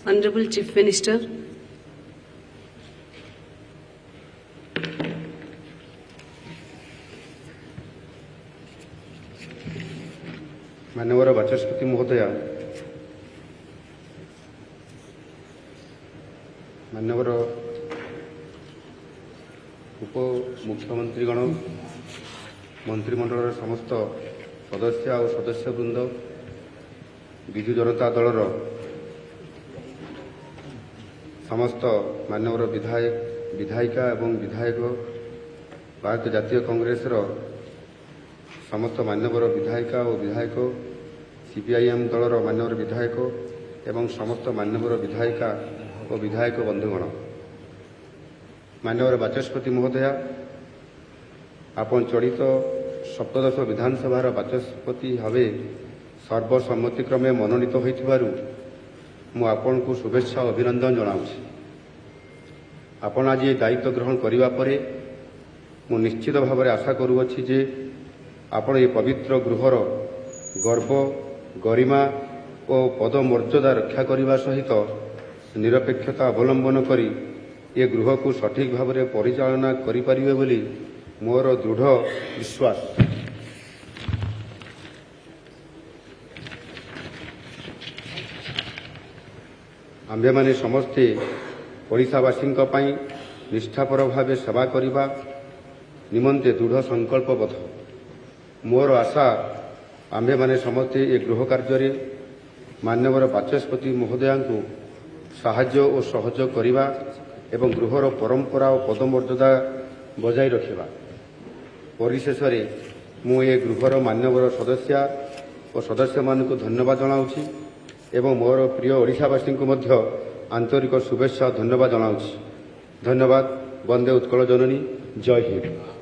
Honorable Chief Minister. माननीय बाचस्पति महोदय, माननीय उप मुख्यमंत्रीगण, मंत्रिमंडल समस्त सदस्य और सदस्यवृंद, विजु जनता दलर समस्त माननीय विधायक विधायिका एवं विधायक, भारतीय जातीय कांग्रेस समस्त माननीय विधायिका और विधायक, सीपीआईएम दलर माननीय विधायक एवं समस्त माननीय विधायिका और विधायक बंधुगण, माननीय बाचस्पति महोदय, आपण चलित सप्तदश विधानसभा बाचस्पति भावे सर्वसम्मतिक्रमे मनोनीत होइथिबारु मु आपण को शुभेच्छा और अभिनंदन जनाउछि। आपण आज ये दायित्व ग्रहण करिबा परे मु निश्चित भाव में आशा करूछि जे आपण ये पवित्र गृहर गर्व, गरिमा और पदमर्यादा रक्षा करने सहित निरपेक्षता अवलंबन करी ये गृह को सठिक भाव में परिचालना करिपारिबे बोली मोर दृढ़ विश्वास। आम्भे माने समस्ते ओडिशावासी निष्ठापर भाव सेवा करने निमंते दृढ़ संकल्पबद्ध। मोर आशा आम्भे माने समस्ते ए गृह कार्य माननीय बाचस्पति महोदया को साहाय्य और सहयोग करने एवं गृहर परंपरा और पदमर्यादा बजाय रखा। परिशेष मु ए गृहर मान्यवर सदस्य और सदस्य मान धन्यवाद जनाऊँगी एवं मोर प्रिय ओडिशावासी को मध्य आंतरिक शुभेच्छा धन्यवाद जनाऊँगी। धन्यवाद। वंदे उत्कल जननी। जय हिंद।